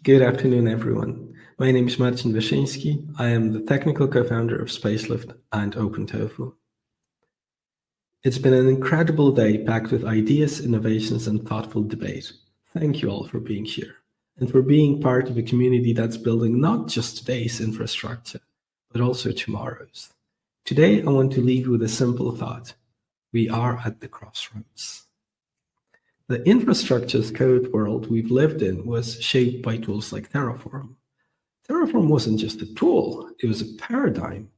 Good afternoon, everyone. My name is Marcin Wyszynski. I am the technical co-founder of Spacelift and OpenTofu. It's been an incredible day packed with ideas, innovations, and thoughtful debate. Thank you all for being here and for being part of a community that's building not just today's infrastructure, but also tomorrow's. Today, I want to leave you with a simple thought. We are at the crossroads. The infrastructure as code world we've lived in was shaped by tools like Terraform. Terraform wasn't just a tool, it was a paradigm.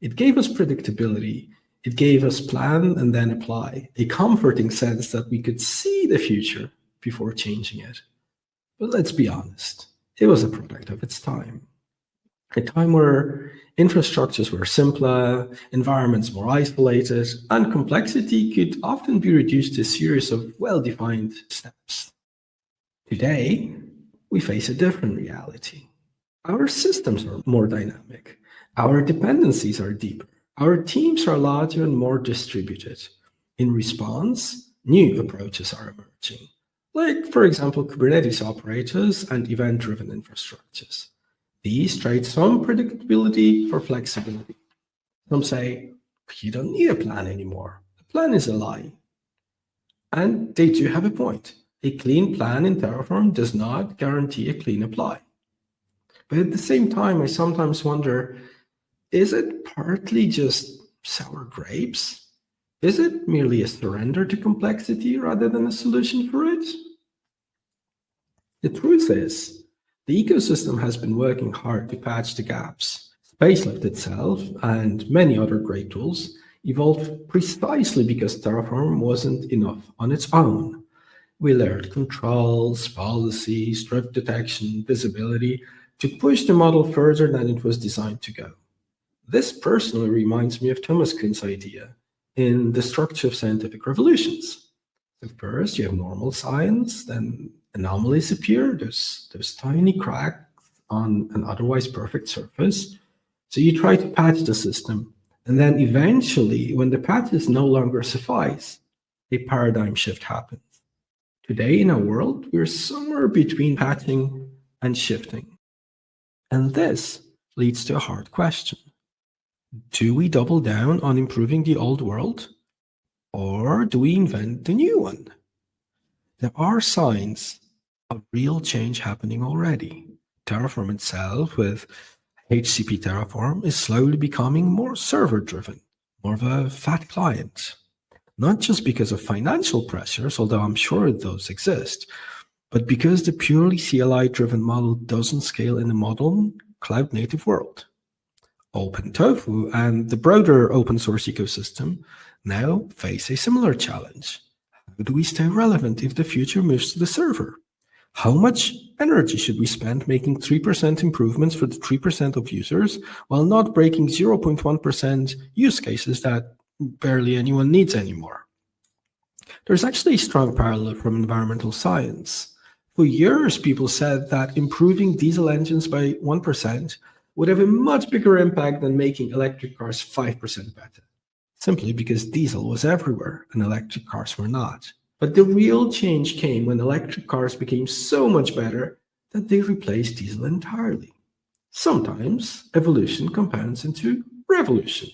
It gave us predictability. It gave us plan and then apply, a comforting sense that we could see the future before changing it. But let's be honest, it was a product of its time. A time where infrastructures were simpler, environments more isolated, and complexity could often be reduced to a series of well-defined steps. Today, we face a different reality. Our systems are more dynamic. Our dependencies are deeper. Our teams are larger and more distributed. In response, new approaches are emerging, like, for example, Kubernetes operators and event-driven infrastructures. These trade some predictability for flexibility. Some say, you don't need a plan anymore. A plan is a lie. And they do have a point. A clean plan in Terraform does not guarantee a clean apply. But at the same time, I sometimes wonder, is it partly just sour grapes? Is it merely a surrender to complexity rather than a solution for it? The truth is, the ecosystem has been working hard to patch the gaps. Spacelift itself and many other great tools evolved precisely because Terraform wasn't enough on its own. We layered controls, policies, drift detection, visibility to push the model further than it was designed to go. This personally reminds me of Thomas Kuhn's idea in The Structure of Scientific Revolutions. So first, you have normal science, then anomalies appear, there's tiny cracks on an otherwise perfect surface. So you try to patch the system, and then eventually, when the patches no longer suffice, a paradigm shift happens. Today in our world, we're somewhere between patching and shifting. And this leads to a hard question. Do we double down on improving the old world, or do we invent the new one? There are signs of real change happening already. Terraform itself, with HCP Terraform, is slowly becoming more server-driven, more of a fat client. Not just because of financial pressures, although I'm sure those exist, but because the purely CLI-driven model doesn't scale in a modern cloud-native world. OpenTofu and the broader open source ecosystem now face a similar challenge. How do we stay relevant if the future moves to the server? How much energy should we spend making 3% improvements for the 3% of users while not breaking 0.1% use cases that barely anyone needs anymore? There's actually a strong parallel from environmental science. For years, people said that improving diesel engines by 1% would have a much bigger impact than making electric cars 5% better, simply because diesel was everywhere and electric cars were not. But the real change came when electric cars became so much better that they replaced diesel entirely. Sometimes evolution compounds into revolution.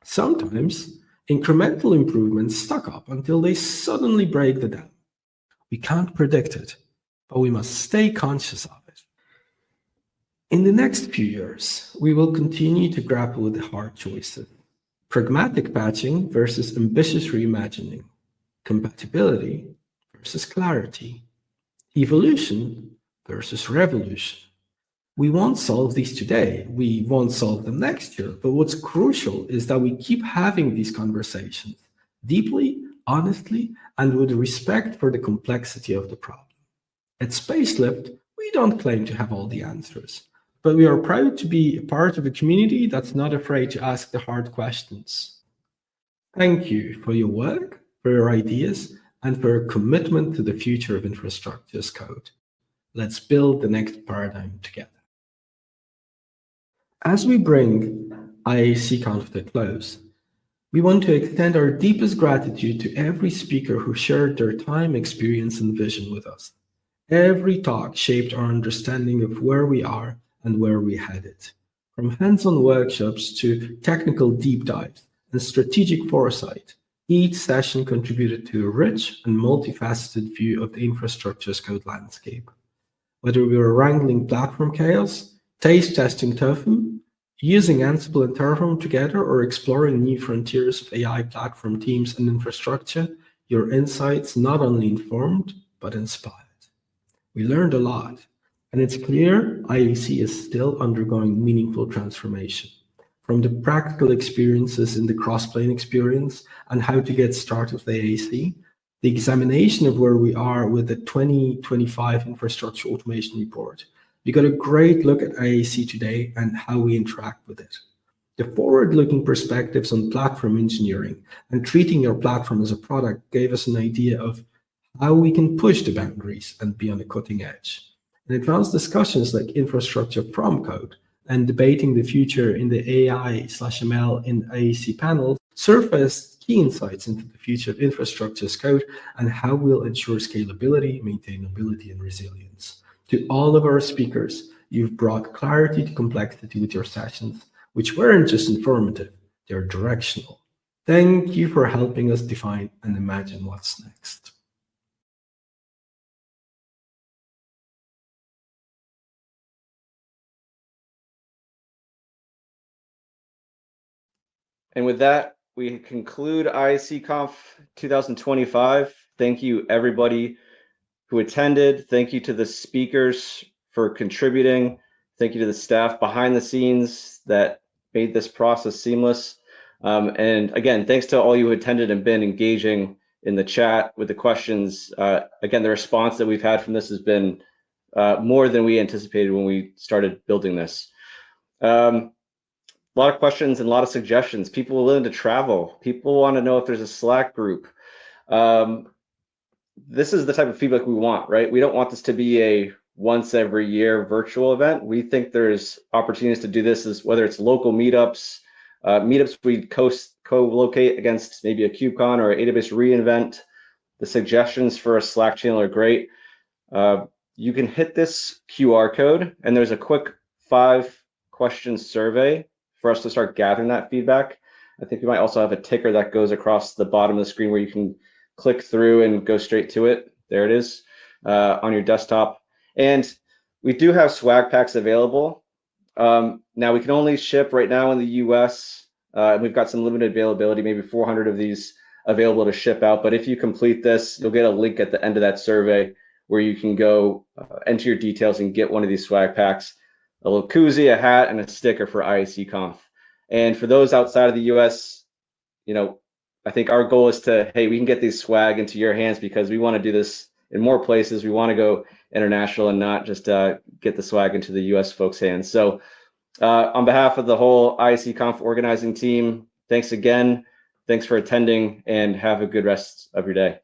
Sometimes incremental improvements stack up until they suddenly break the dam. We can't predict it, but we must stay conscious of it. In the next few years, we will continue to grapple with the hard choices. Pragmatic patching versus ambitious reimagining. Compatibility versus clarity. Evolution versus revolution. We won't solve these today. We won't solve them next year. But what's crucial is that we keep having these conversations deeply, honestly, and with respect for the complexity of the problem. At Spacelift, we don't claim to have all the answers, but we are proud to be a part of a community that's not afraid to ask the hard questions. Thank you for your work, for your ideas, and for your commitment to the future of infrastructure as code. Let's build the next paradigm together. As we bring IaCConf to a close, we want to extend our deepest gratitude to every speaker who shared their time, experience, and vision with us. Every talk shaped our understanding of where we are and where we're headed. From hands-on workshops to technical deep dives and strategic foresight, each session contributed to a rich and multifaceted view of the infrastructure as code landscape. Whether we were wrangling platform chaos, taste testing tofu, using Ansible and Terraform together, or exploring new frontiers of AI platform teams and infrastructure, your insights not only informed, but inspired. We learned a lot, and it's clear IaC is still undergoing meaningful transformation. From the practical experiences in the cross-plane experience and how to get started with IaC, the examination of where we are with the 2025 Infrastructure Automation Report, we got a great look at IaC today and how we interact with it. The forward-looking perspectives on platform engineering and treating your platform as a product gave us an idea of how we can push the boundaries and be on the cutting edge. And advanced discussions like infrastructure from code and debating the future in the AI/ML in IaC panel surfaced key insights into the future of infrastructure as code and how we'll ensure scalability, maintainability, and resilience. To all of our speakers, you've brought clarity to complexity with your sessions, which weren't just informative, they're directional. Thank you for helping us define and imagine what's next. And with that, we conclude IaCConf 2025. Thank you, everybody who attended. Thank you to the speakers for contributing. Thank you to the staff behind the scenes that made this process seamless. And again, thanks to all you who attended and been engaging in the chat with the questions. Again, the response that we've had from this has been more than we anticipated when we started building this. A lot of questions and a lot of suggestions. People are willing to travel. People want to know if there's a Slack group. This is the type of feedback we want, right? We don't want this to be a once every year virtual event. We think there's opportunities to do this, as whether it's local meetups, meetups we co-locate against maybe a KubeCon or AWS reInvent. The suggestions for a Slack channel are great. You can hit this QR code, and there's a quick 5-question survey for us to start gathering that feedback. I think we might also have a ticker that goes across the bottom of the screen where you can click through and go straight to it. There it is on your desktop. And we do have swag packs available. Now we can only ship right now in the US. We've got some limited availability, maybe 400 of these available to ship out. But if you complete this, you'll get a link at the end of that survey where you can go enter your details and get one of these swag packs. A little koozie, a hat, and a sticker for IaCConf. And for those outside of the US, I think our goal is to, hey, we can get these swag into your hands because we want to do this in more places. We want to go international and not just get the swag into the US folks' hands. So on behalf of the whole IaCConf organizing team, thanks again. Thanks for attending and have a good rest of your day.